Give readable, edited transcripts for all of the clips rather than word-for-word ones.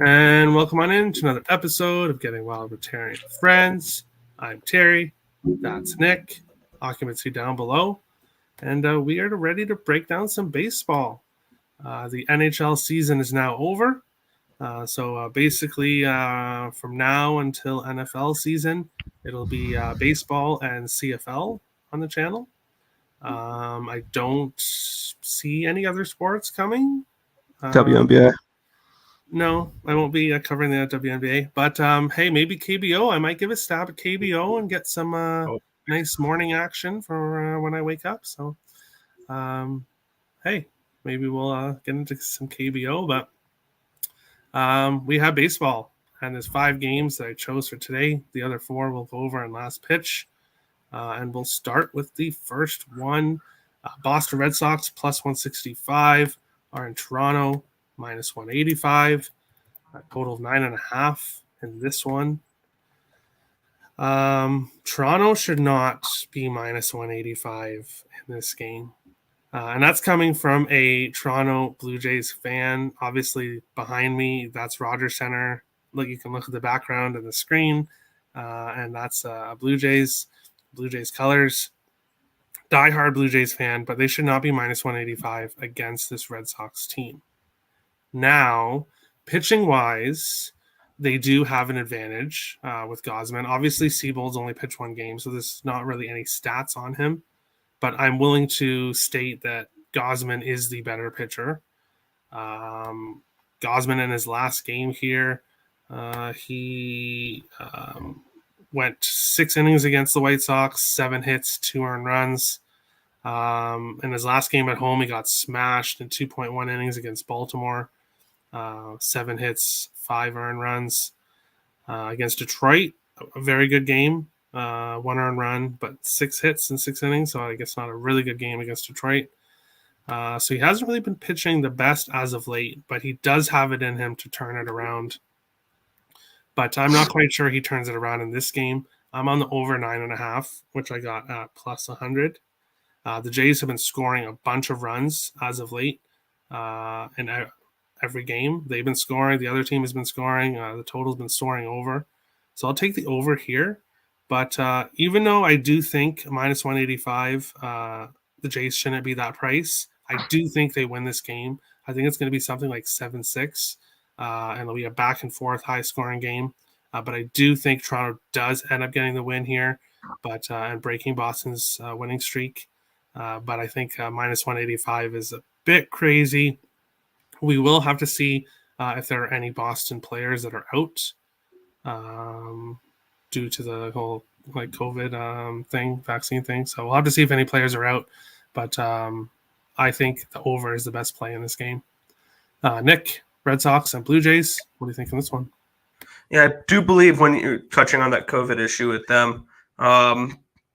And welcome on in to another episode of Getting Wild with Terry and Friends. I'm Terry. That's Nick. Occupancy down below. And we are ready to break down some baseball. The NHL season is now over. So basically, from now until NFL season, it'll be baseball and CFL on the channel. I don't see any other sports coming. WNBA. No, I won't be covering the WNBA. But hey, maybe KBO. I might give a stab at KBO and get some nice morning action for when I wake up. So, hey, maybe we'll get into some KBO. But we have baseball, and there's 5 games that I chose for today. The other 4 we'll go over in last pitch. And we'll start with the first one. Boston Red Sox plus 165 are in Toronto minus 185. A total of 9.5 in this one. Toronto should not be minus 185 in this game. And that's coming from a Toronto Blue Jays fan. Obviously, behind me, that's Rogers Center. Look, you can look at the background and the screen. And that's Blue Jays colors. Diehard Blue Jays fan, but they should not be minus 185 against this Red Sox team. Now, pitching-wise, they do have an advantage with Gausman. Obviously, Seabold's only pitched 1 game, so there's not really any stats on him. But I'm willing to state that Gausman is the better pitcher. Gausman in his last game here, he went 6 innings against the White Sox, 7 hits, 2 earned runs. In his last game at home, he got smashed in 2.1 innings against Baltimore. 7 hits, 5 earned runs. Against Detroit, a very good game. 1 earned run, but 6 hits in 6 innings, so I guess not a really good game against Detroit. So he hasn't really been pitching the best as of late, but he does have it in him to turn it around. But I'm not quite sure he turns it around in this game. I'm on the over 9.5, which I got at plus 100. The Jays have been scoring a bunch of runs as of late in every game. They've been scoring. The other team has been scoring. The total's been soaring over. So I'll take the over here. But even though I do think minus 185, the Jays shouldn't be that price, I do think they win this game. I think it's going to be something like 7-6. And it'll be a back and forth high scoring game. But I do think Toronto does end up getting the win here, and breaking Boston's winning streak. But I think minus 185 is a bit crazy. We will have to see if there are any Boston players that are out due to the whole COVID vaccine thing. So we'll have to see if any players are out. But I think the over is the best play in this game. Nick, Red Sox and Blue Jays, what do you think in this one? Yeah, I do believe when you're touching on that COVID issue with them,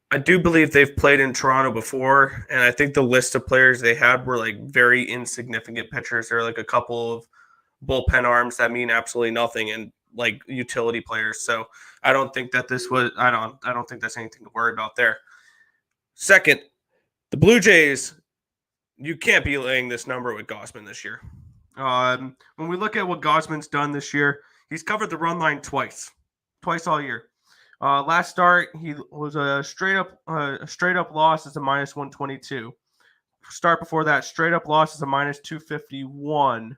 I do believe they've played in Toronto before, and I think the list of players they had were like very insignificant pitchers. There are like a couple of bullpen arms that mean absolutely nothing, and like utility players. So I don't think that this was. I don't think that's anything to worry about there. Second, the Blue Jays, you can't be laying this number with Gausman this year. When we look at what Gausman's done this year, he's covered the run line twice all year. Last start, he was a straight up loss as a minus 122. Start before that, straight up loss as a minus 251.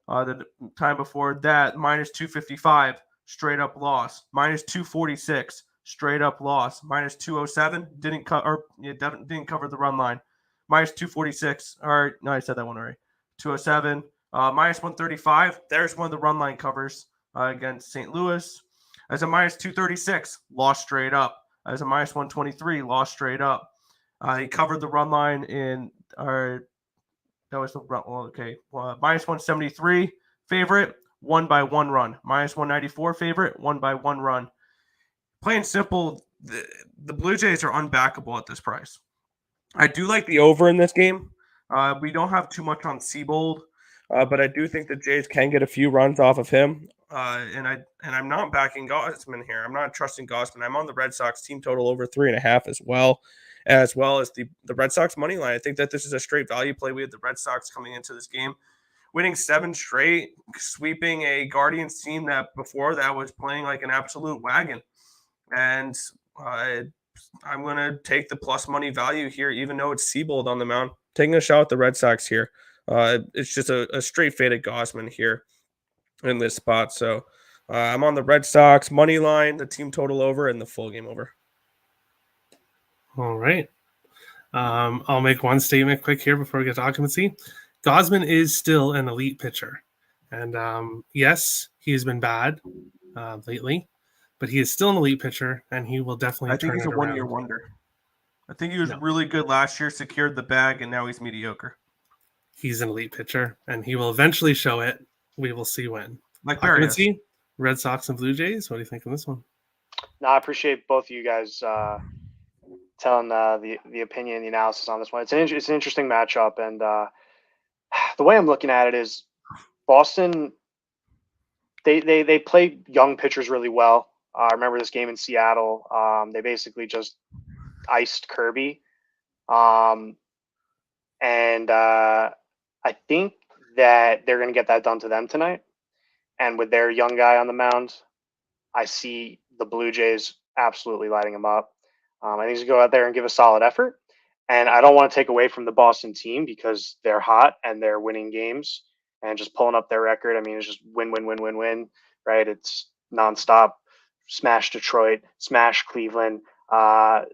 The time before that, minus 255, straight up loss. Minus 246, straight up loss. Minus 207, didn't cover the run line. Minus 246, or no, I said that one already. 207, minus 135. There's one of the run line covers against St. Louis. As a minus 236, lost straight up. As a minus 123, lost straight up. He covered the run line in minus 173 favorite, won by 1 run. Minus 194 favorite, won by 1 run. Plain simple, the Blue Jays are unbackable at this price. I do like the over in this game. We don't have too much on Seabold, but I do think the Jays can get a few runs off of him. And I'm not backing Gausman here. I'm not trusting Gausman. I'm on the Red Sox team total over 3.5 as well as the Red Sox money line. I think that this is a straight value play. We had the Red Sox coming into this game winning 7 straight, sweeping a Guardians team that before that was playing like an absolute wagon. And I'm going to take the plus money value here, even though it's Seabold on the mound. Taking a shot at the Red Sox here. It's just a straight faded Gosman here in this spot. So I'm on the Red Sox money line, the team total over, and the full game over. All right. I'll make one statement quick here before we get to occupancy. Gosman is still an elite pitcher. And yes, he's been bad lately, but he is still an elite pitcher, and he will definitely turn it around. I think he's a one-year wonder. I think he was really good last year, secured the bag, and now he's mediocre. He's an elite pitcher, and he will eventually show it. We will see when. Like occupancy, Red Sox and Blue Jays. What do you think of this one? No, I appreciate both of you guys telling the opinion, the analysis on this one. It's an interesting matchup, and the way I'm looking at it is Boston. They play young pitchers really well. I remember this game in Seattle. They basically just iced Kirby, and I think that they're going to get that done to them tonight. And with their young guy on the mound, I see the Blue Jays absolutely lighting him up. I think he's going to go out there and give a solid effort. And I don't want to take away from the Boston team because they're hot and they're winning games and just pulling up their record. I mean, it's just win, win, win, win, win, right? It's nonstop. Smash Detroit, smash Cleveland,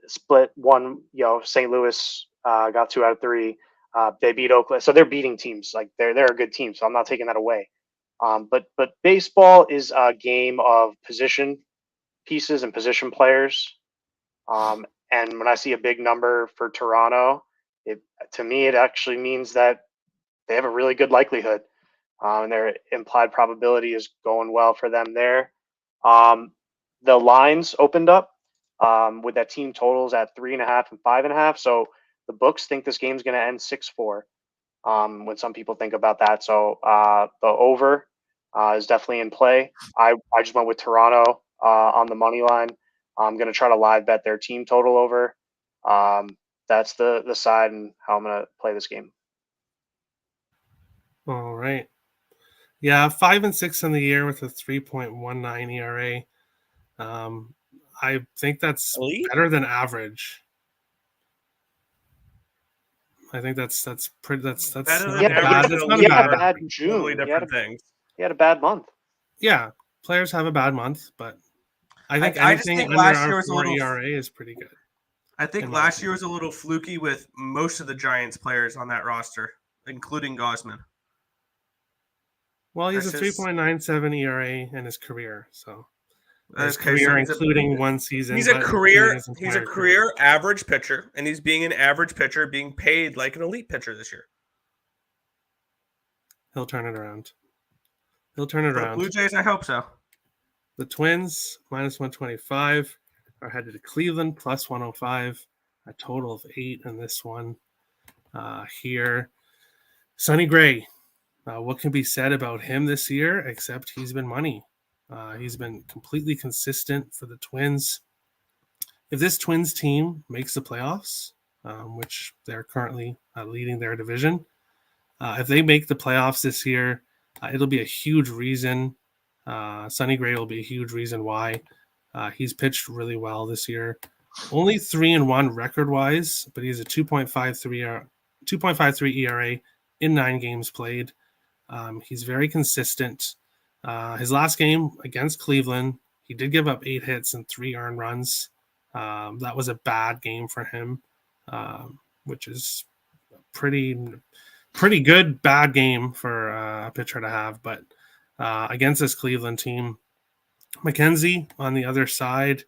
split one, St. Louis got 2 out of 3. They beat Oakland. So they're beating teams. Like they're a good team. So I'm not taking that away. But baseball is a game of position pieces and position players. And when I see a big number for Toronto, to me, it actually means that they have a really good likelihood. And their implied probability is going well for them there. The lines opened up with that team totals at 3.5 and 5.5. So the books think this game's going to end 6-4 when some people think about that. So the over is definitely in play. I just went with Toronto on the money line. I'm going to try to live bet their team total over. That's the side and how I'm going to play this game. All right. Yeah, 5 and 6 in the year with a 3.19 ERA. I think that's better than average. I think that's pretty. That's better not than bad. average. That's not a bad June. Totally different things. He had a bad month. Yeah, players have a bad month, but I think I just think under last year our was a little ERA is pretty good. I think last year was a little fluky with most of the Giants players on that roster, including Gosman. Well, he's a 3.97 ERA in his career, so his career, including one season. He's a career average pitcher, and he's being an average pitcher, being paid like an elite pitcher this year. He'll turn it around. The Blue Jays, I hope so. The Twins, minus 125, are headed to Cleveland, plus 105. A total of 8 in this one here. Sonny Gray, what can be said about him this year except he's been money? He's been completely consistent for the Twins. If this Twins team makes the playoffs, which they're currently leading their division, if they make the playoffs this year, it'll be a huge reason. Sonny Gray will be a huge reason why. He's pitched really well this year. Only 3-1 record-wise, but he's a 2.53 ERA in 9 games played. He's very consistent. His last game against Cleveland, he did give up 8 hits and 3 earned runs. That was a bad game for him, which is pretty good bad game for a pitcher to have. But against this Cleveland team, McKenzie on the other side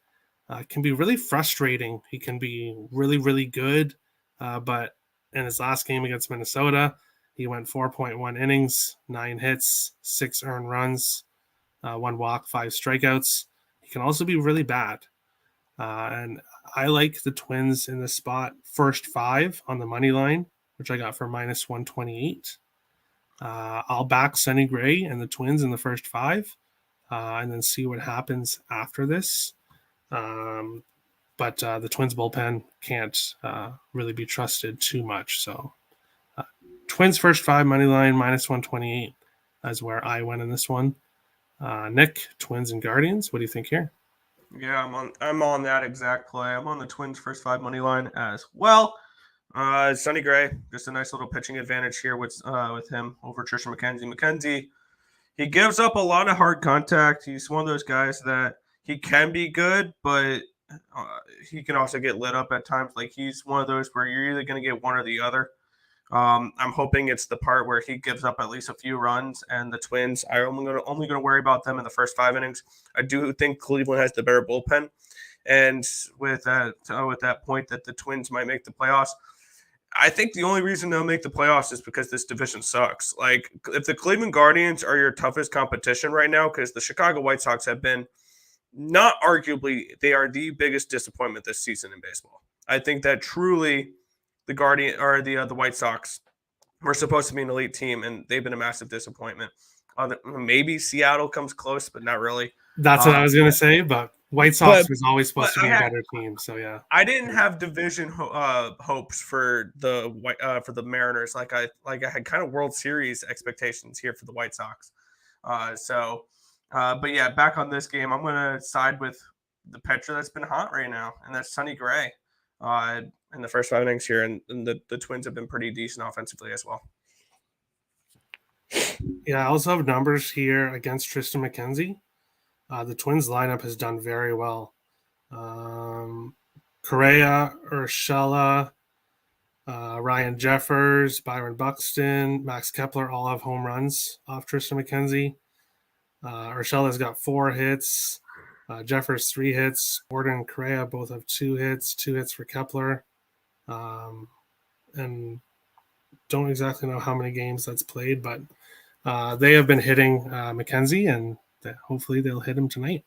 can be really frustrating. He can be really, really good, but in his last game against Minnesota, he went 4.1 innings, 9 hits, 6 earned runs, 1 walk, 5 strikeouts. He can also be really bad. And I like the Twins in this spot, first 5 on the money line, which I got for minus 128. I'll back Sonny Gray and the Twins in the first 5 and then see what happens after this. But the Twins bullpen can't really be trusted too much. So Twins first 5 money line -128 is where I went in this one. Nick, Twins and Guardians. What do you think here? Yeah, I'm on that exact play. I'm on the Twins first 5 money line as well. Sonny Gray, just a nice little pitching advantage here with him over Tristan McKenzie. McKenzie, he gives up a lot of hard contact. He's one of those guys that he can be good, but he can also get lit up at times. Like he's one of those where you're either going to get one or the other. I'm hoping it's the part where he gives up at least a few runs, and the Twins are only going to worry about them in the first 5 innings. I do think Cleveland has the better bullpen, and with that point that the Twins might make the playoffs, I think the only reason they'll make the playoffs is because this division sucks. Like if the Cleveland Guardians are your toughest competition right now, because the Chicago White Sox have been not arguably, they are the biggest disappointment this season in baseball. I think that truly the the White Sox were supposed to be an elite team, and they've been a massive disappointment. Maybe Seattle comes close, but not really. That's what I was going to say, but White Sox was always supposed to be a better team. So yeah, I didn't have division hopes for the Mariners. Like I had kind of World Series expectations here for the White Sox. But yeah, back on this game, I'm going to side with the pitcher that's been hot right now, and that's Sonny Gray. In the first 5 innings here, and the Twins have been pretty decent offensively as well. Yeah, I also have numbers here against Tristan McKenzie. The Twins lineup has done very well. Correa, Urshela, Ryan Jeffers, Byron Buxton, Max Kepler all have home runs off Tristan McKenzie. Urshela's got 4 hits. Jeffers 3 hits. Gordon and Correa both have 2 hits. 2 hits for Kepler. And don't exactly know how many games that's played, but they have been hitting McKenzie, and hopefully they'll hit him tonight.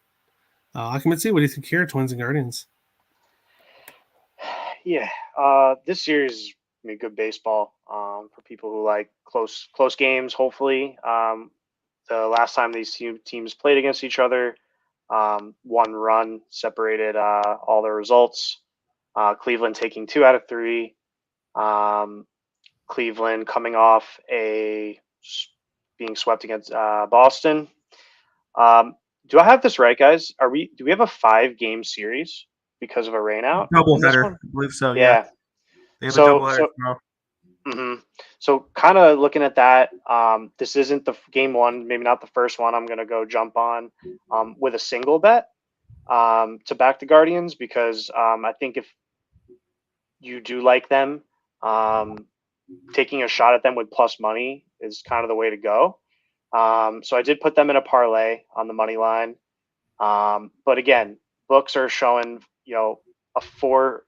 Akamitsu, what do you think here, Twins and Guardians? Yeah, this series is gonna be good baseball for people who like close games. Hopefully, the last time these two teams played against each other, 1 run separated all the results. Cleveland taking 2 out of 3. Cleveland coming off being swept against Boston. Do I have this right, guys? Do we have a 5-game series because of a rainout? Doubleheader, I believe so. Yeah. They have a doubleheader tomorrow. So kind of looking at that, this isn't the game 1, maybe not the first one. I'm going to go jump on with a single bet to back the Guardians, because I think if you do like them, taking a shot at them with plus money is kind of the way to go. So I did put them in a parlay on the money line. But again, books are showing, a 5-4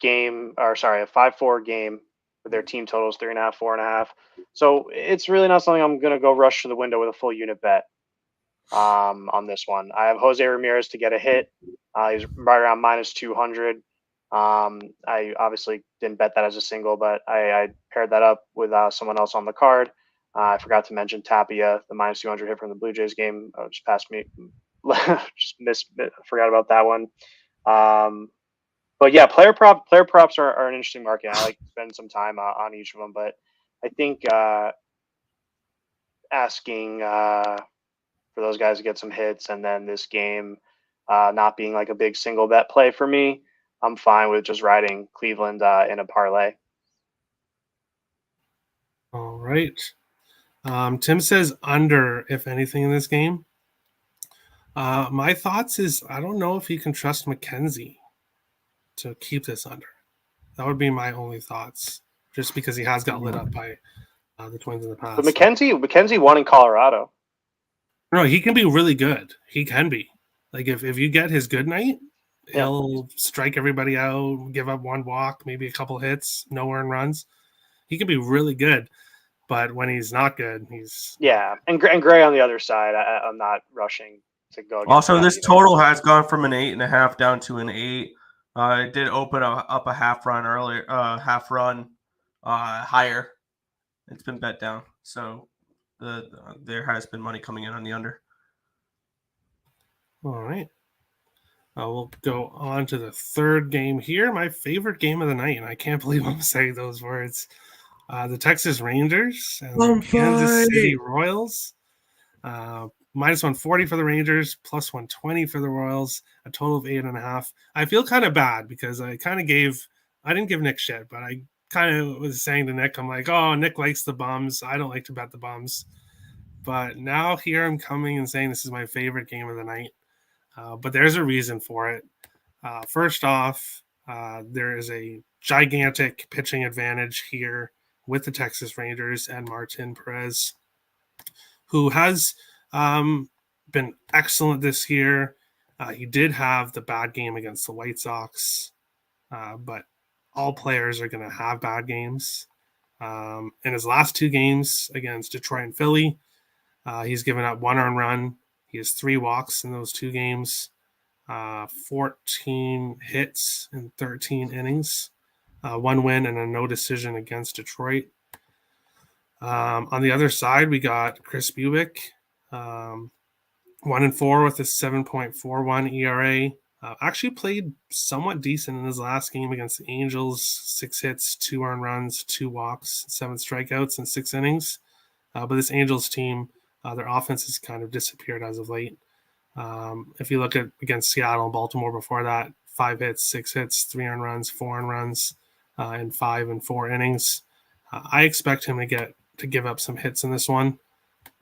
game with their team totals 3.5, 4.5. So it's really not something I'm going to go rush to the window with a full unit bet on this one. I have Jose Ramirez to get a hit. He's right around -200. I obviously didn't bet that as a single, but I paired that up with someone else on the card. I forgot to mention Tapia, the -200 hit from the Blue Jays game. Just passed me. Forgot about that one. But yeah, player props are an interesting market. I like to spend some time on each of them, but I think asking for those guys to get some hits, and then this game not being like a big single bet play for me, I'm fine with just riding Cleveland in a parlay. All right. Tim says under, if anything, in this game. My thoughts is I don't know if he can trust McKenzie to keep this under. That would be my only thoughts, just because he has got lit up by the Twins in the past. But McKenzie won in Colorado. No, he can be really good. He can be. Like if you get his good night, he'll strike everybody out, give up 1 walk, maybe a couple hits, no earned runs. He can be really good. But when he's not good, he's... Yeah, and Gray on the other side, I'm not rushing to go. Also, this total has gone from an 8.5 down to an 8. It did open up a half run earlier, higher. It's been bet down, so there has been money coming in on the under. All right. We'll go on to the third game here. My favorite game of the night, and I can't believe I'm saying those words. The Texas Rangers and Bum the Kansas fight. City Royals. Minus 140 for the Rangers, plus 120 for the Royals, a total of 8.5. I feel kind of bad because I didn't give Nick shit, but I kind of was saying to Nick, I'm like, oh, Nick likes the bums. I don't like to bet the bums. But now here I'm coming and saying this is my favorite game of the night. But there's a reason for it. First off, there is a gigantic pitching advantage here with the Texas Rangers and Martin Perez, who has been excellent this year. He did have the bad game against the White Sox, but all players are going to have bad games. In his last 2 games against Detroit and Philly, he's given up 1 earned run. He has 3 walks in those 2 games, 14 hits in 13 innings, 1 win and a no decision against Detroit. On the other side, we got Chris Bubick, 1-4 with a 7.41 ERA. Actually played somewhat decent in his last game against the Angels. 6 hits, 2 earned runs, 2 walks, 7 strikeouts in 6 innings. But this Angels team, their offense has kind of disappeared as of late. If you look at against Seattle and Baltimore before that, 5 hits, 6 hits, 3 earned runs, 4 earned runs in 5 and 4 innings. I expect him to give up some hits in this one.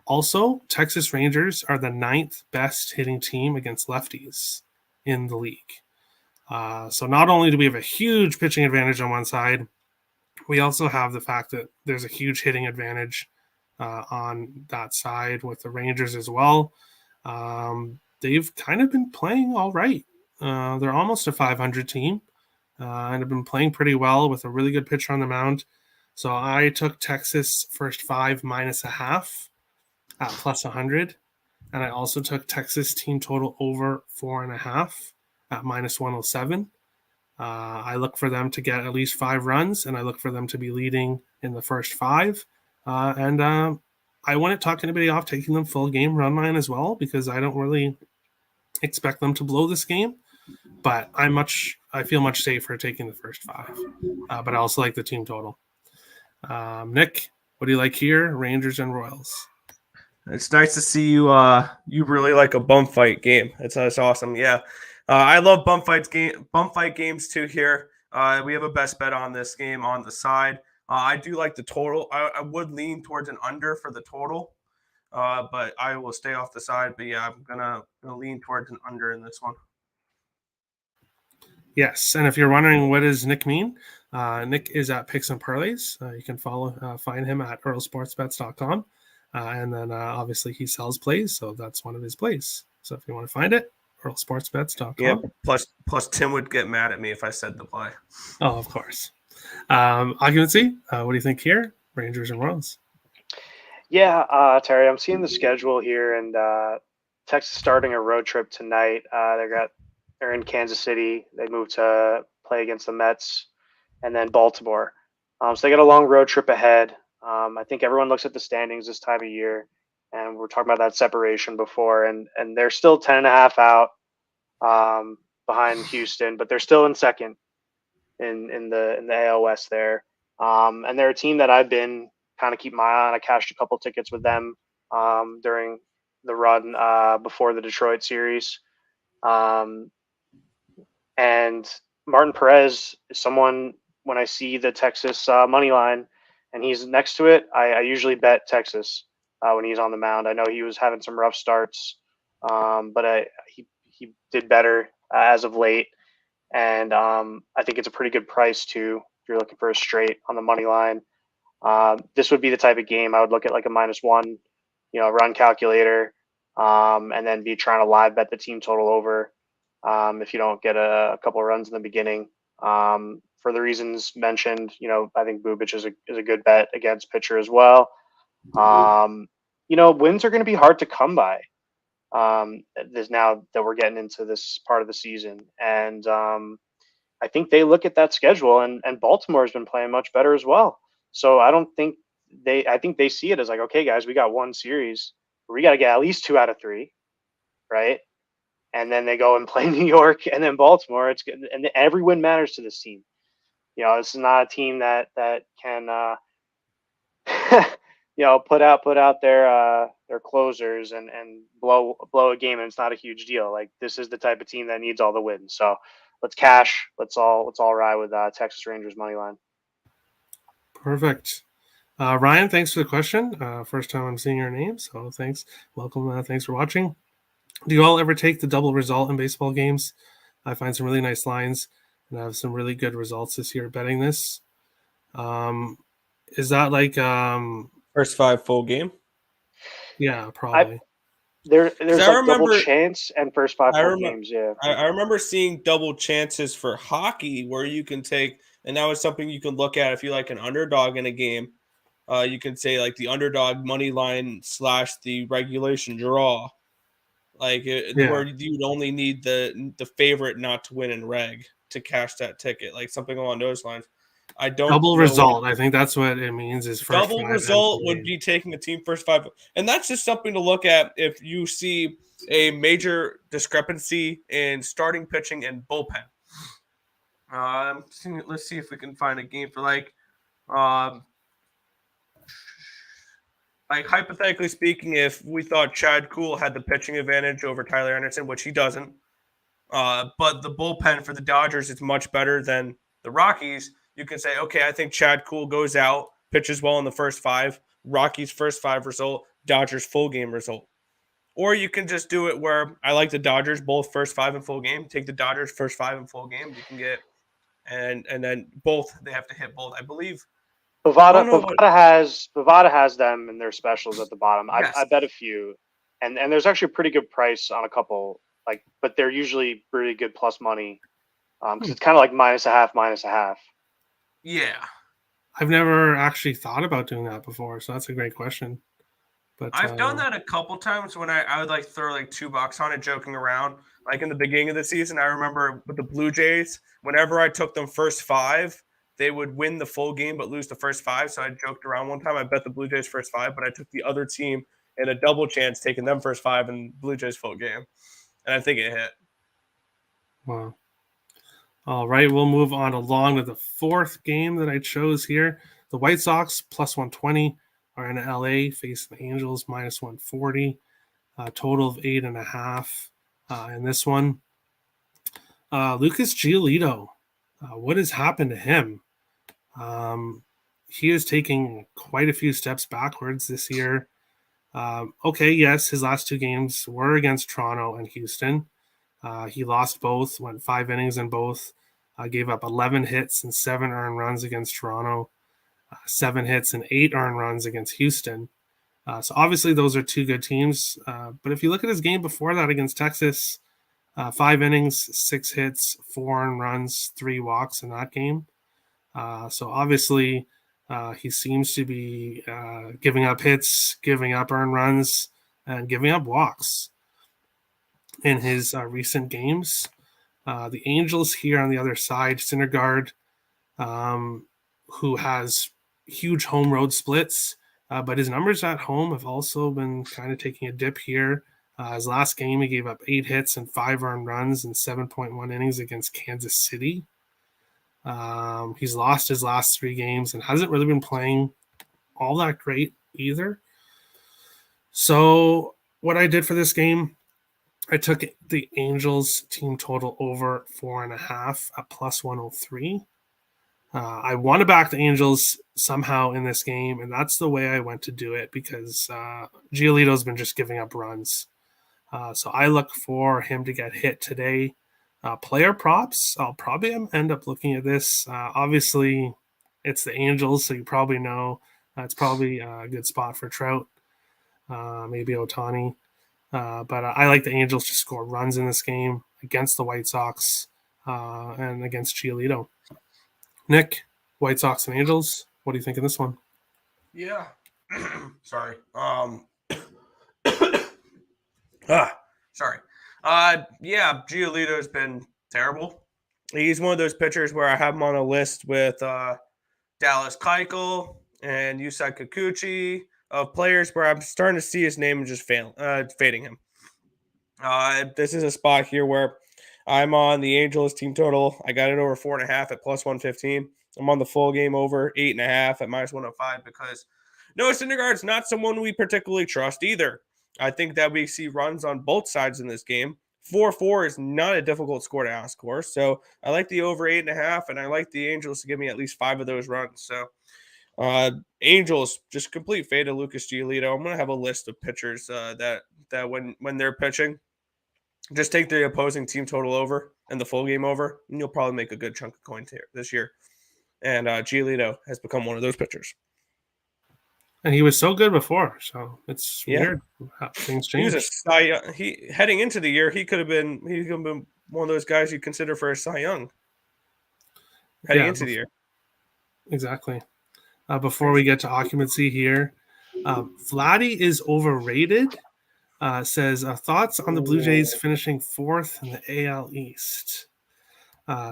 Also, Texas Rangers are the 9th best hitting team against lefties in the league. So not only do we have a huge pitching advantage on one side, we also have the fact that there's a huge hitting advantage on that side with the Rangers as well. They've kind of been playing all right. They're almost a 500 team and have been playing pretty well with a really good pitcher on the mound. So I took Texas first 5 minus a half at plus 100. And I also took Texas team total over 4.5 at minus 107. I look for them to get at least 5 runs, and I look for them to be leading in the first 5. I wouldn't talk anybody off taking them full game run line as well, because I don't really expect them to blow this game. But I feel much safer taking the first 5. But I also like the team total. Nick, what do you like here? Rangers and Royals. It's nice to see you. You really like a bum fight game. That's awesome. Yeah, I love bum fight games too. Here, we have a best bet on this game on the side. I do like the total. I would lean towards an under for the total, but I will stay off the side. But yeah, I'm gonna lean towards an under in this one. Yes, and if you're wondering what does Nick mean, Nick is at Picks and Parlays. You can find him at earlsportsbets.com. And then obviously he sells plays, so that's one of his plays. So if you want to find it, earlsportsbets.com. Yeah, plus Tim would get mad at me if I said the play. Oh, of course. Occupancy, what do you think here? Rangers and Royals. Yeah, Terry, I'm seeing the schedule here, and Texas starting a road trip tonight. They're in Kansas City. They move to play against the Mets, and then Baltimore. So they got a long road trip ahead. I think everyone looks at the standings this time of year, and we're talking about that separation before, and they're still 10.5 out behind Houston, but they're still in second in the AL West there. And they're a team that I've been kind of keeping my eye on. I cashed a couple tickets with them during the run before the Detroit series. And Martin Perez is someone, when I see the Texas money line and he's next to it, I usually bet Texas when he's on the mound. I know he was having some rough starts, but he did better as of late. And I think it's a pretty good price too if you're looking for a straight on the money line. This would be the type of game I would look at like a -1, run calculator, and then be trying to live bet the team total over if you don't get a couple of runs in the beginning. For the reasons mentioned, I think Bubic is a good bet against pitcher as well. Wins are going to be hard to come by. This now that we're getting into this part of the season, and I think they look at that schedule, and Baltimore has been playing much better as well. So I think they see it as like, okay, guys, we got one series, we got to get at least 2 out of 3, right? And then they go and play New York and then Baltimore. It's good, and every win matters to this team. This is not a team that can put out their closers and blow a game, and it's not a huge deal. Like, this is the type of team that needs all the wins. So let's cash. Let's all ride with Texas Rangers money line. Perfect. Ryan, thanks for the question. First time I'm seeing your name, so thanks. Welcome. Thanks for watching. Do you all ever take the double result in baseball games? I find some really nice lines and I have some really good results this year betting this. Is that like First 5 full game? Yeah, probably. There's like double remember- chance and first 5 I full remember- games. Yeah. I remember seeing double chances for hockey where you can take, and that was something you can look at if you like an underdog in a game. You can say like the underdog money line / the regulation draw, like where you would only need the favorite not to win in reg to cash that ticket, like something along those lines. I don't double know result. I think that's what it means. Is first double result would be taking a team first 5, and that's just something to look at if you see a major discrepancy in starting pitching and bullpen. Let's see if we can find a game for like hypothetically speaking, if we thought Chad Kuhl had the pitching advantage over Tyler Anderson, which he doesn't, but the bullpen for the Dodgers is much better than the Rockies, you can say, okay, I think Chad Kuhl goes out, pitches well in the first 5, Rockies first 5 result, Dodgers full game result. Or you can just do it where I like the Dodgers both first 5 and full game. Take the Dodgers first 5 and full game. You can get and then both, they have to hit both, I believe. Bovada has them in their specials at the bottom. Yes. I bet a few, and there's actually a pretty good price on a couple. But they're usually pretty good plus money, because it's kind of like -1/2. Yeah, I've never actually thought about doing that before, so that's a great question. But I've done that a couple times when I would like throw like $2 on it, joking around. Like in the beginning of the season, I remember with the Blue Jays, whenever I took them first 5, they would win the full game but lose the first 5. So I joked around one time. I bet the Blue Jays first 5, but I took the other team in a double chance, taking them first 5 and Blue Jays full game, and I think it hit. Wow. All right, we'll move on along to the fourth game that I chose here. The White Sox plus 120 are in LA facing the Angels -140. Total of 8.5 in this one. Lucas Giolito, what has happened to him? He is taking quite a few steps backwards this year. Okay, yes, his last 2 games were against Toronto and Houston. He lost both, went 5 innings in both, gave up 11 hits and 7 earned runs against Toronto, 7 hits and 8 earned runs against Houston. So obviously those are 2 good teams. But if you look at his game before that against Texas, 5 innings, 6 hits, 4 earned runs, 3 walks in that game. So obviously he seems to be giving up hits, giving up earned runs, and giving up walks in his recent games. The Angels here on the other side, Syndergaard, who has huge home road splits, but his numbers at home have also been kind of taking a dip here. His last game, he gave up 8 hits and 5 earned runs in 7.1 innings against Kansas City. He's lost his last 3 games and hasn't really been playing all that great either. So what I did for this game, I took the Angels team total over 4.5 at +103. I want to back the Angels somehow in this game, and that's the way I went to do it because Giolito's been just giving up runs. So I look for him to get hit today. Player props, I'll probably end up looking at this. Obviously, it's the Angels, so you probably know it's probably a good spot for Trout, maybe Ohtani. But I like the Angels to score runs in this game against the White Sox and against Giolito. Nick, White Sox and Angels, what do you think of this one? Yeah. Sorry. Sorry. Yeah, Giolito's been terrible. He's one of those pitchers where I have him on a list with Dallas Keuchel and Yusei Kikuchi of players where I'm starting to see his name just fading him. This is a spot here where I'm on the Angels team total. I got it over 4.5 at +115. I'm on the full game over 8.5 at -105 because Noah Syndergaard's not someone we particularly trust either. I think that we see runs on both sides in this game. 4-4 is not a difficult score to ask for. So I like the over 8.5, and I like the Angels to give me at least 5 of those runs. So Angels, just complete fade of Lucas Giolito. I'm going to have a list of pitchers that when they're pitching, just take the opposing team total over and the full game over, and you'll probably make a good chunk of coins here this year. And Giolito has become one of those pitchers. And he was so good before, so it's weird how things change. He was a Cy Young. Heading into the year, he could have been one of those guys you consider for a Cy Young. Heading into the year, exactly. Before we get to occupancy here, Vladdy is overrated. Says thoughts on the Blue Jays finishing 4th in the AL East.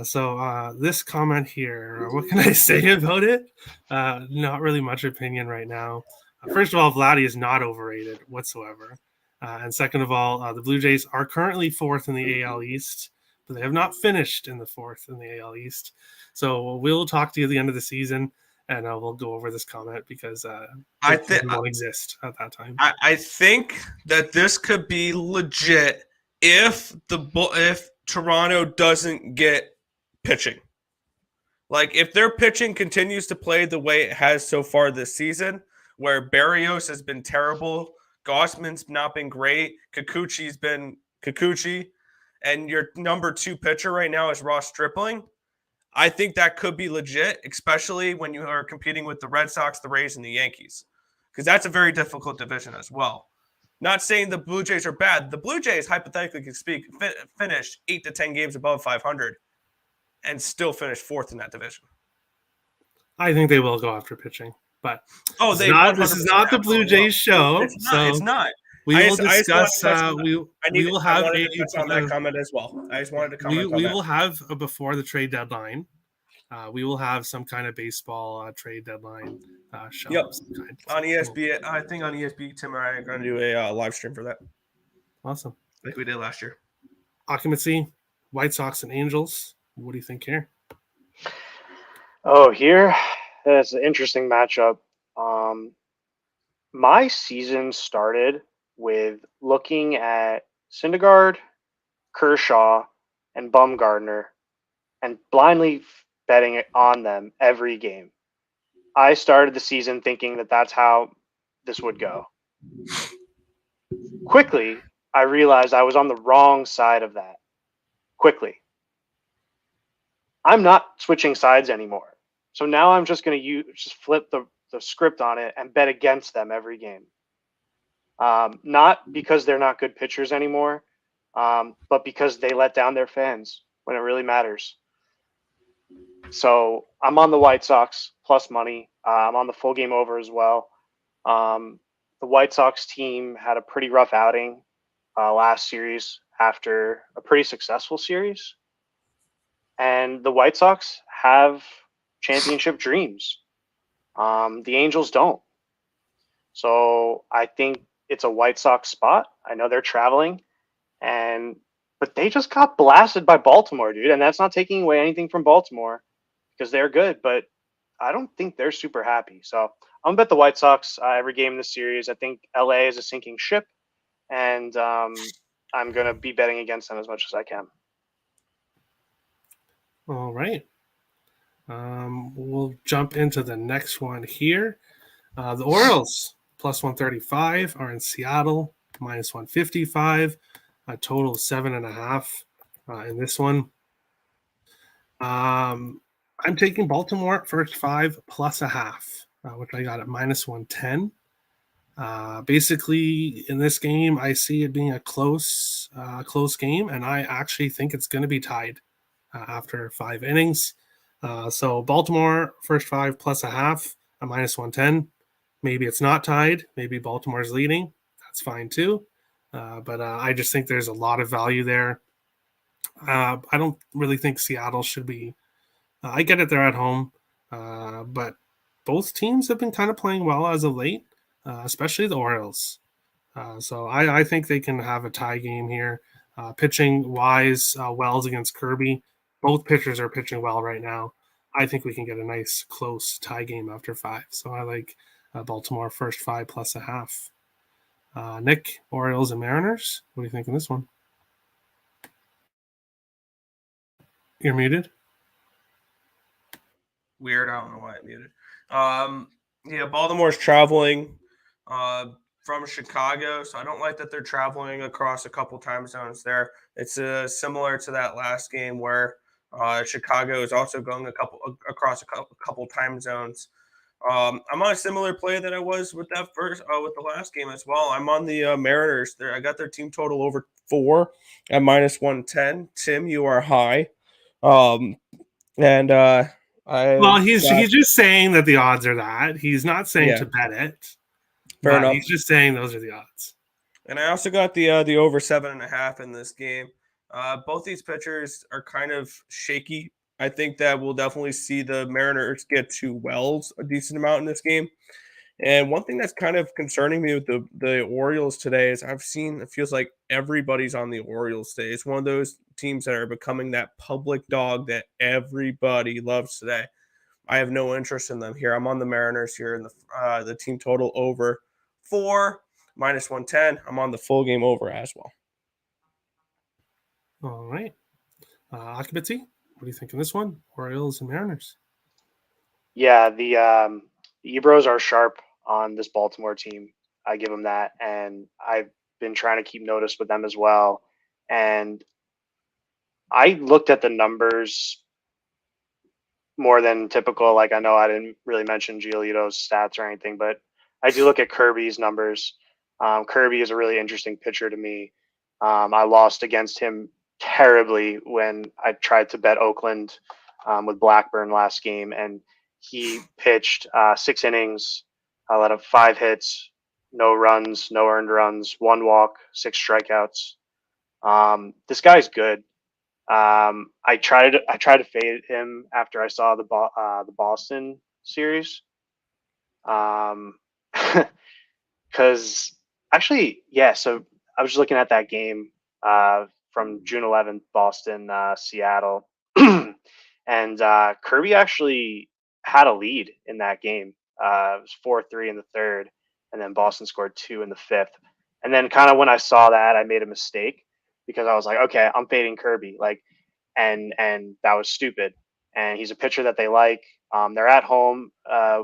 So this comment here, what can I say about it? Not really much opinion right now. First of all, Vladdy is not overrated whatsoever. And second of all, the Blue Jays are currently 4th in the AL East, but they have not finished in the 4th in the AL East. So we'll talk to you at the end of the season, and we'll go over this comment because I think it won't exist at that time. I think that this could be legit if Toronto doesn't get pitching. Like, if their pitching continues to play the way it has so far this season, where Barrios has been terrible, Gossman's not been great, Kikuchi's been Kikuchi, and your number 2 pitcher right now is Ross Stripling, I think that could be legit, especially when you are competing with the Red Sox, the Rays, and the Yankees, because that's a very difficult division as well. Not saying the Blue Jays are bad. The Blue Jays, hypothetically finish 8 to 10 games above 500 and still finish 4th in that division. I think they will go after pitching, but this is not the Blue Jays show. It's not. We will discuss. We will have on that comment as well. I just wanted to comment. We will have before the trade deadline. We will have some kind of baseball trade deadline show. Yep. On ESPN, I think on ESPN, Tim and I are going to do a live stream for that. Awesome, like we did last year. Occupancy, White Sox and Angels. What do you think here? Oh, here, that's an interesting matchup. My season started with looking at Syndergaard, Kershaw, and Bumgarner, and blindly betting on them every game. I started the season thinking that that's how this would go. Quickly, I realized I was on the wrong side of that. Quickly. I'm not switching sides anymore. So now I'm just going to just flip the script on it and bet against them every game. Not because they're not good pitchers anymore, but because they let down their fans when it really matters. So I'm on the White Sox plus money. I'm on the full game over as well. The White Sox team had a pretty rough outing last series after a pretty successful series. And the White Sox have championship dreams. The Angels don't. So I think it's a White Sox spot. I know they're traveling, but they just got blasted by Baltimore, dude. And that's not taking away anything from Baltimore because they're good, but I don't think they're super happy. So I'm gonna bet the White Sox every game in the series. I think LA is a sinking ship, and I'm gonna be betting against them as much as I can. All right. We'll jump into the next one here. The Orioles plus 135 are in Seattle, minus 155, a total of 7.5 in this one. I'm taking Baltimore first 5 plus a half, which I got at minus 110. Basically, in this game, I see it being a close game, and I actually think it's going to be tied after 5 innings. So Baltimore first 5 plus a half, a minus 110. Maybe it's not tied. Maybe Baltimore's leading. That's fine too. But I just think there's a lot of value there. I don't really think Seattle should be. I get it, they're at home, but both teams have been kind of playing well as of late, especially the Orioles. So I think they can have a tie game here. Pitching wise, Wells against Kirby. Both pitchers are pitching well right now. I think we can get a nice close tie game after 5. So I like Baltimore first 5 plus a half. Nick, Orioles and Mariners. What do you think in this one? You're muted. Weird. I don't know why I muted. Yeah, Baltimore's traveling from Chicago, so I don't like that they're traveling across a couple time zones there. It's similar to that last game where Chicago is also going across a couple time zones. I'm on a similar play that I was with that with the last game as well. I'm on the Mariners. There, I got their team total over 4 at -110. Tim, you are high, and Well, I've he's got just saying that the odds are that. He's not saying yeah, to bet it, fair but enough. he's just saying those are the odds. And I also got the over 7.5 in this game. Both these pitchers are kind of shaky. I think that we'll definitely see the Mariners get to Wells a decent amount in this game. And one thing that's kind of concerning me with the Orioles today is I've seen it feels like everybody's on the Orioles today. It's one of those teams that are becoming that public dog that everybody loves today. I have no interest in them here. I'm on the Mariners here in the team total over 4 -110. I'm on the full game over as well. All right. Occupancy. What do you think in this one? Orioles and Mariners. Yeah, the Ebros are sharp on this Baltimore team. I give them that, and I've been trying to keep notice with them as well. And I looked at the numbers more than typical. Like I know I didn't really mention Giolito's stats or anything, but I do look at Kirby's numbers. Kirby is a really interesting pitcher to me. I lost against him terribly when I tried to bet Oakland with Blackburn last game, and he pitched 6 innings, let up 5 hits, no runs, no earned runs, 1 walk, 6 strikeouts. This guy's good. I tried to fade him after I saw the Boston series. Because actually, yeah. So I was just looking at that game from June 11th, Boston, Seattle, and Kirby actually had a lead in that game. It was 4-3 in the third, and then Boston scored 2 in the fifth. And then kind of when I saw that, I made a mistake because I was like, okay, I'm fading Kirby, like, and that was stupid. And he's a pitcher that they like. They're at home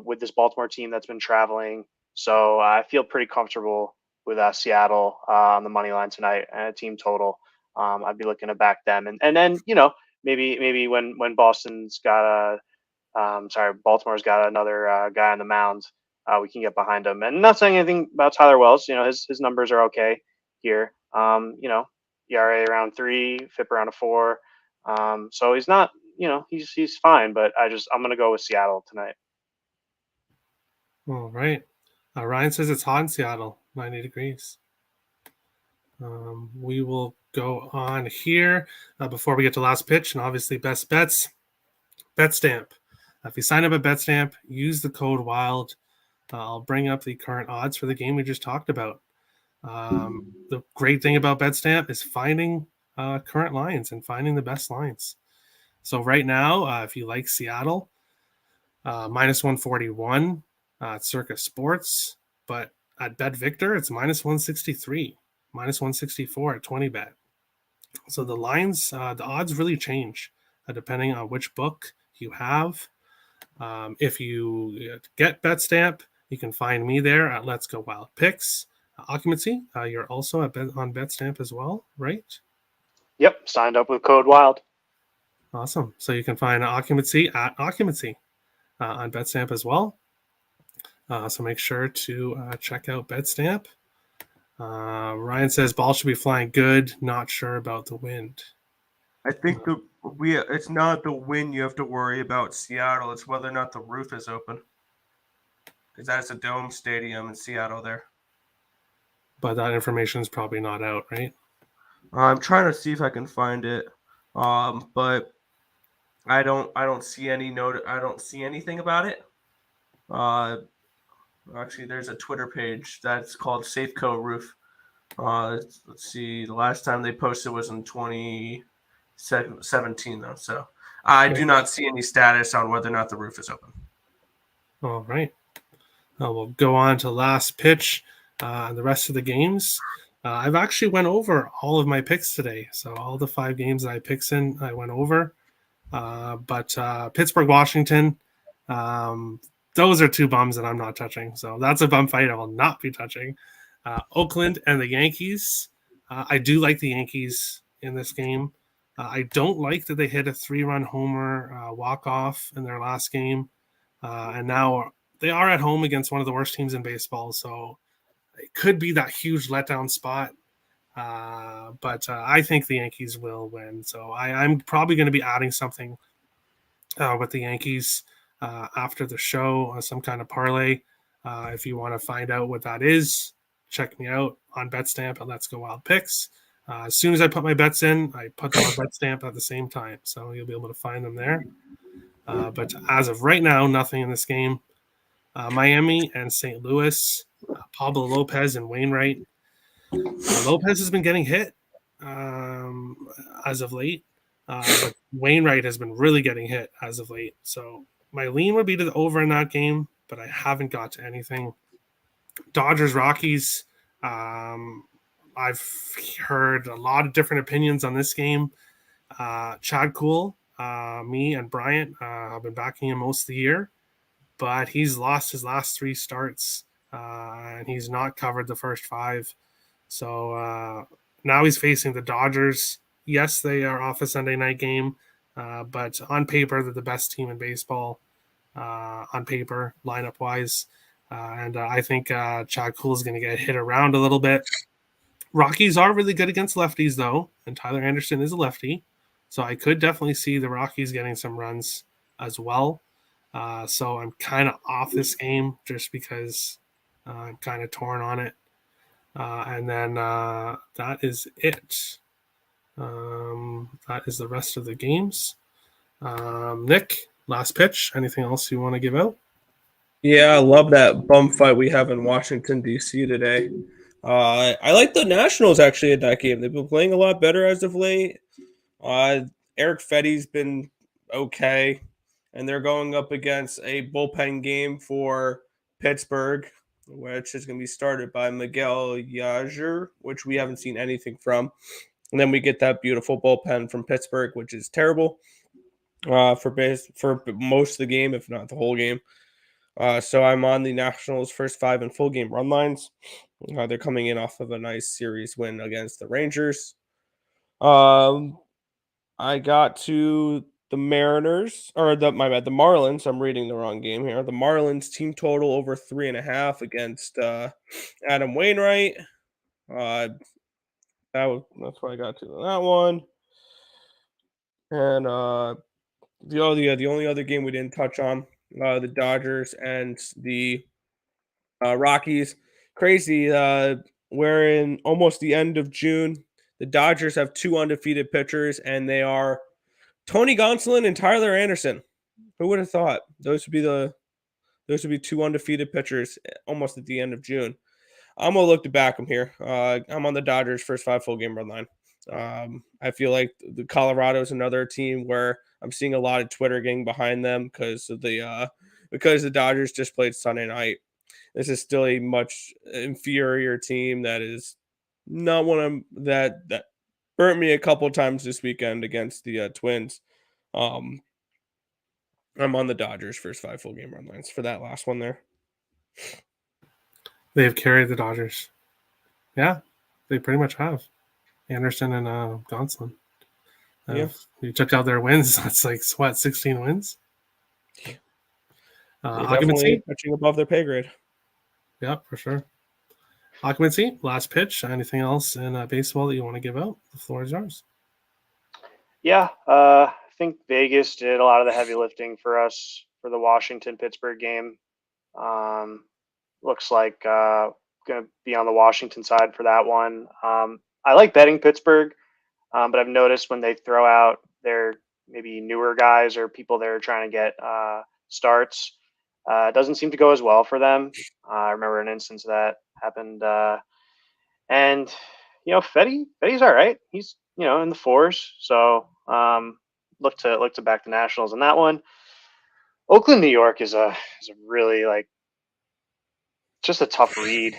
with this Baltimore team that's been traveling, so I feel pretty comfortable with Seattle on the money line tonight and a team total. I'd be looking to back them, and then maybe when Boston's got Baltimore's got another guy on the mound, we can get behind him. And not saying anything about Tyler Wells. His numbers are okay here. ERA around 3, FIP around a 4. So he's not, he's fine. But I'm gonna go with Seattle tonight. All right. Ryan says it's hot in Seattle, 90 degrees. We will go on here before we get to last pitch, and obviously best bets. BetStamp. If you sign up at BetStamp, use the code WILD. I'll bring up the current odds for the game we just talked about. The great thing about BetStamp is finding current lines and finding the best lines. So right now, if you like Seattle, -141 at Circa Sports, but at Bet Victor, it's -163, -164 at 20bet. So the lines, the odds really change depending on which book you have. If you get BetStamp, you can find me there at Let's Go Wild Picks. Occupancy, you're also on BetStamp as well, right? Yep, signed up with code WILD. Awesome. So you can find Occupancy at Occupancy on BetStamp as well. So make sure to check out BetStamp. Ryan says ball should be flying good. Not sure about the wind. I think it's not the wind you have to worry about Seattle. It's whether or not the roof is open. Because that's a dome stadium in Seattle there. But that information is probably not out, right? I'm trying to see if I can find it. But I don't see any note. I don't see anything about it. Actually, there's a Twitter page that's called Safeco Roof. Let's see. The last time they posted was in 2017, though. So I do not see any status on whether or not the roof is open. All right. We'll go on to last pitch and the rest of the games. I've actually went over all of my picks today. So all the 5 games that I picked in, I went over. But Pittsburgh, Washington, those are 2 bums that I'm not touching. So that's a bum fight I will not be touching. Oakland and the Yankees. I do like the Yankees in this game. I don't like that they hit a 3-run homer walk-off in their last game. And now they are at home against one of the worst teams in baseball. So it could be that huge letdown spot. But I think the Yankees will win. So I'm probably going to be adding something with the Yankees after the show, some kind of parlay. If you want to find out what that is, check me out on BetStamp at Let's Go Wild Picks. As soon as I put my bets in, I put them on BetStamp at the same time. So you'll be able to find them there. But as of right now, nothing in this game. Miami and St. Louis, Pablo Lopez and Wainwright. Lopez has been getting hit as of late, but Wainwright has been really getting hit as of late. So my lean would be to the over in that game, but I haven't got to anything. Dodgers, Rockies. I've heard a lot of different opinions on this game. Chad Kuhl, me and Bryant have been backing him most of the year, but he's lost his last 3 starts, and he's not covered the first 5. So now he's facing the Dodgers. Yes, they are off a Sunday night game, but on paper, they're the best team in baseball, on paper, lineup-wise. And I think Chad Kuhl is going to get hit around a little bit. Rockies are really good against lefties, though, and Tyler Anderson is a lefty. So I could definitely see the Rockies getting some runs as well. So I'm kind of off this game just because I'm kind of torn on it. And then that is it. That is the rest of the games. Nick, last pitch. Anything else you want to give out? Yeah, I love that bum fight we have in Washington, D.C. today. I like the Nationals actually in that game. They've been playing a lot better as of late. Eric Fetty's been okay, and they're going up against a bullpen game for Pittsburgh, which is going to be started by Miguel Yager, which we haven't seen anything from. And then we get that beautiful bullpen from Pittsburgh, which is terrible for most of the game, if not the whole game. So I'm on the Nationals' first 5 and full game run lines. They're coming in off of a nice series win against the Rangers. I got to the Mariners, or the Marlins. I'm reading the wrong game here. The Marlins team total over 3.5 against Adam Wainwright. That's what I got to that one. And the only other game we didn't touch on, the Dodgers and the Rockies. Crazy. We're in almost the end of June. The Dodgers have 2 undefeated pitchers, and they are Tony Gonsolin and Tyler Anderson. Who would have thought those would be 2 undefeated pitchers almost at the end of June? I'm gonna look to back them here. I'm on the Dodgers' first 5 full game run line. I feel like the Colorado is another team where I'm seeing a lot of Twitter getting behind them because the Dodgers just played Sunday night. This is still a much inferior team that is not one that burnt me a couple times this weekend against the Twins. I'm on the Dodgers' first 5 full game run lines for that last one there. They've carried the Dodgers. Yeah, they pretty much have. Anderson and Gonsolin. Yeah. You took out their wins. That's like, what, 16 wins? Definitely pitching above their pay grade. Yeah, for sure. Occupancy, last pitch. Anything else in baseball that you want to give out? The floor is yours. Yeah, I think Vegas did a lot of the heavy lifting for us for the Washington-Pittsburgh game. Looks like going to be on the Washington side for that one. I like betting Pittsburgh, but I've noticed when they throw out their maybe newer guys or people they're trying to get starts, it doesn't seem to go as well for them. I remember an instance that happened. And, Fetty's all right. He's, in the 4s. So look to back the Nationals in that one. Oakland, New York is a really just a tough read.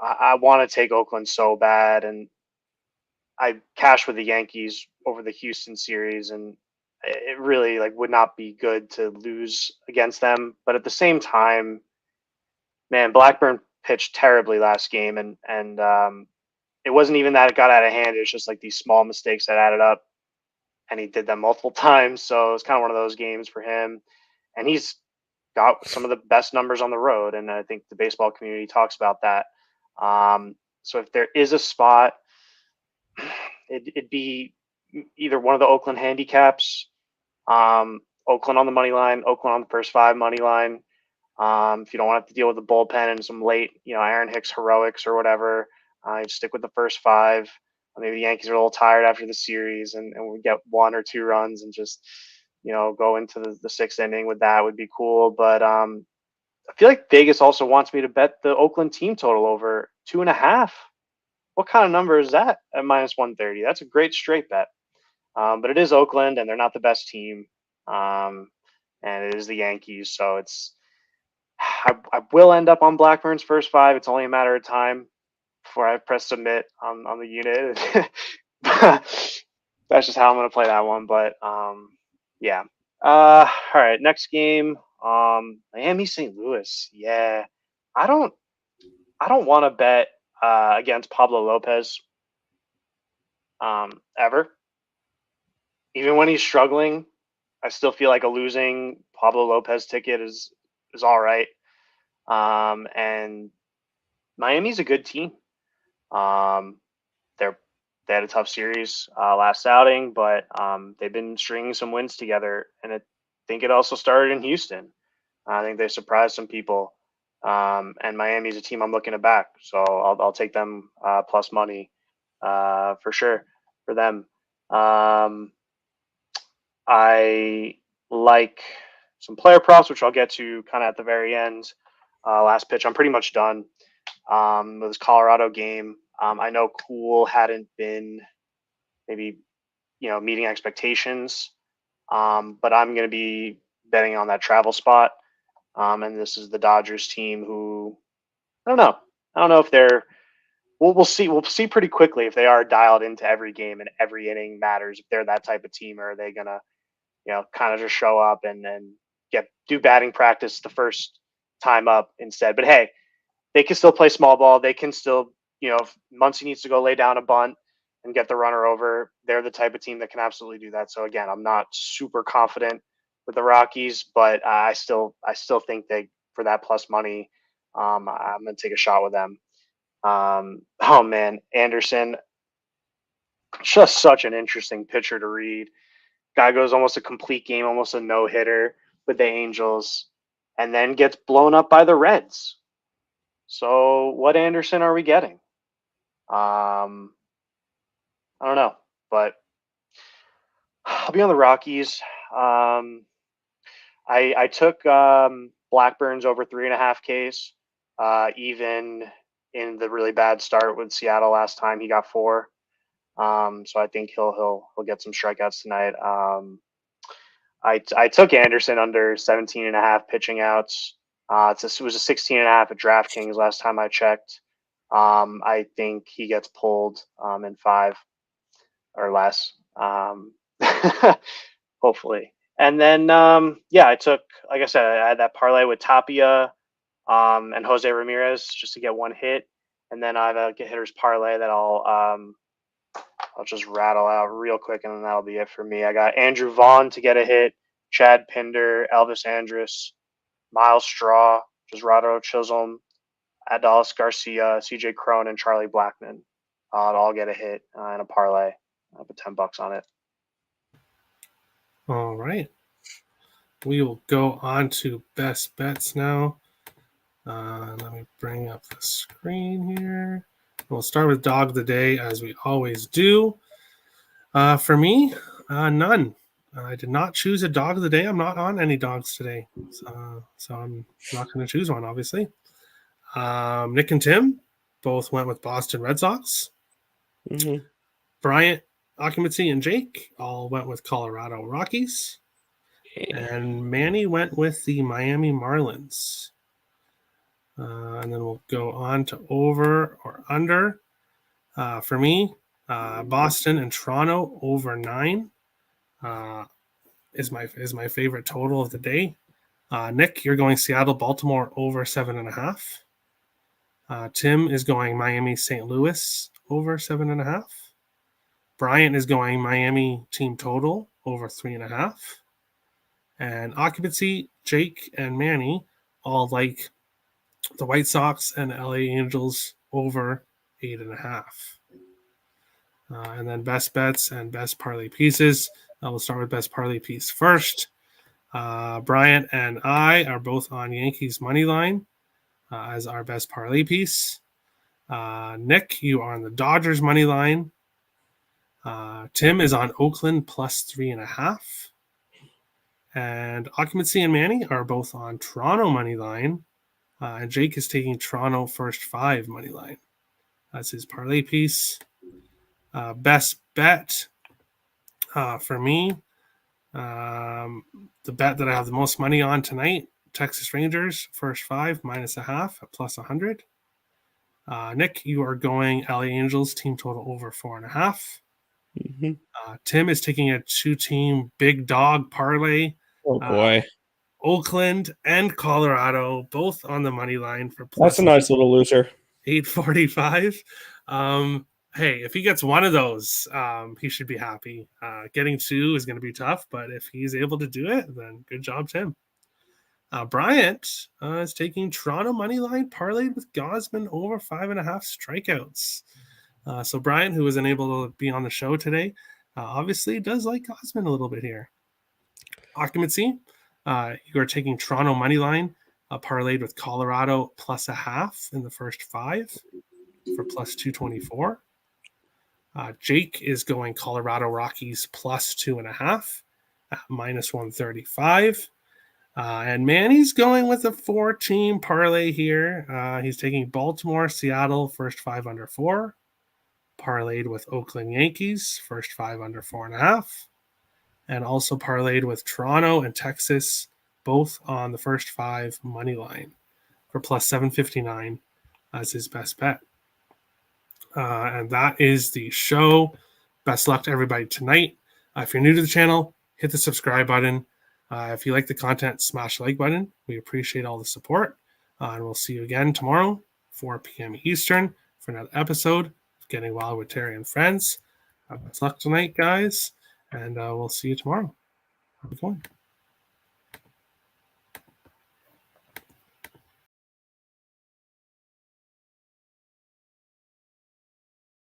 I want to take Oakland so bad, and I cashed with the Yankees over the Houston series, and it really like would not be good to lose against them. But at the same time, man, Blackburn pitched terribly last game, and it wasn't even that it got out of hand. It was just like these small mistakes that added up, and he did them multiple times. So it was kind of one of those games for him, and he's got some of the best numbers on the road, and I think the baseball community talks about that. So if there is a spot, it'd be either one of the Oakland handicaps, Oakland on the money line, Oakland on the first 5 money line. If you don't want to have to deal with the bullpen and some late, Aaron Hicks heroics or whatever, you stick with the first 5. Maybe the Yankees are a little tired after the series, and we get 1 or 2 runs and just, go into the 6th inning with that would be cool. But I feel like Vegas also wants me to bet the Oakland team total over 2.5. What kind of number is that at -130? That's a great straight bet. But it is Oakland, and they're not the best team. And it is the Yankees. So I will end up on Blackburn's first 5. It's only a matter of time before I press submit on the unit. That's just how I'm going to play that one. But yeah. All right. Next game. Miami St. Louis. Yeah. I don't want to bet against Pablo Lopez ever. Even when he's struggling, I still feel like a losing Pablo Lopez ticket is all right. And Miami's a good team. They had a tough series last outing, but they've been stringing some wins together, and I think it also started in Houston. I think they surprised some people, and Miami's a team I'm looking to back, so I'll take them plus money for sure for them. I like some player props, which I'll get to kind of at the very end. Last pitch, I'm pretty much done with this Colorado game. I know Cool hadn't been maybe meeting expectations, but I'm going to be betting on that travel spot. And this is the Dodgers team who I don't know if they're. We'll see. We'll see pretty quickly if they are dialed into every game and every inning matters. If they're that type of team, or are they gonna kind of just show up and do batting practice the first time up instead? But hey, they can still play small ball. They can still, if Muncy needs to go lay down a bunt and get the runner over, they're the type of team that can absolutely do that. So again, I'm not super confident with the Rockies, but I still think for that plus money, I'm going to take a shot with them. Oh man, Anderson, just such an interesting pitcher to read. Guy goes almost a complete game, almost a no-hitter with the Angels, and then gets blown up by the Reds. So what Anderson are we getting? I don't know, but I'll be on the Rockies. I took Blackburn's over 3.5 Ks, even in the really bad start with Seattle last time. He got 4. So I think he'll get some strikeouts tonight. I took Anderson under 17.5 pitching outs. It was a 16.5 at DraftKings last time I checked. I think he gets pulled in 5 or less, hopefully. And then I took, like I said, I had that parlay with Tapia and Jose Ramirez just to get 1 hit, and then I have a get hitters parlay that I'll just rattle out real quick, and then that'll be it for me. I got Andrew Vaughn to get a hit, Chad Pinder, Elvis Andrus, Miles Straw, Gerardo Chisholm, Adolis Garcia, CJ Cron, and Charlie Blackmon to all get a hit in a parlay. I'll put $10 on it. All right. We will go on to best bets now. Let me bring up the screen here. We'll start with dog of the day, as we always do. For me, none. I did not choose a dog of the day. I'm not on any dogs today, so I'm not going to choose one, obviously. Nick and Tim both went with Boston Red Sox. Mm-hmm. Bryant, Occupancy, and Jake all went with Colorado Rockies. And Manny went with the Miami Marlins. And then we'll go on to over or under. For me, Boston and Toronto over 9 is my favorite total of the day. Nick, you're going Seattle, Baltimore over 7.5. Tim is going Miami, St. Louis over 7.5. Bryant is going Miami team total over 3.5. And occupancy, Jake and Manny all like the White Sox and LA Angels over 8.5. And then best bets and best parlay pieces. We'll start with best parlay piece first. Bryant and I are both on Yankees money line as our best parlay piece. Nick, you are on the Dodgers money line. Tim is on Oakland plus 3.5. And Occupancy and Manny are both on Toronto money line. And Jake is taking Toronto first 5 money line. That's his parlay piece. Best bet for me. The bet that I have the most money on tonight, Texas Rangers first 5 -0.5 at plus 100. Nick, you are going LA Angels team total over 4.5. Tim is taking a 2-team big dog parlay. Oh boy, Oakland and Colorado both on the money line for plus. That's a nice little loser. 845. Hey, if he gets one of those, he should be happy. Getting 2 is going to be tough, but if he's able to do it, then good job, Tim. Bryant is taking Toronto money line parlayed with Gosman over 5.5 strikeouts. So Bryant, who was unable to be on the show today, obviously does like Gosman a little bit here. Occupancy, you are taking Toronto money line parlayed with Colorado plus 0.5 in the first 5 for plus 224. Jake is going Colorado Rockies plus 2.5 at minus 135. And Manny's going with a 4-team parlay here. He's taking Baltimore, Seattle, first 5 under 4. Parlayed with Oakland Yankees, first 5 under 4.5. And also parlayed with Toronto and Texas, both on the first 5 money line for plus 759 as his best bet. And that is the show. Best luck to everybody tonight. If you're new to the channel, hit the subscribe button. If you like the content, smash the like button. We appreciate all the support. And we'll see you again tomorrow, 4 p.m. Eastern, for another episode of Getting Wild with Terry and Friends. Best luck tonight, guys. And we'll see you tomorrow. Have a good one.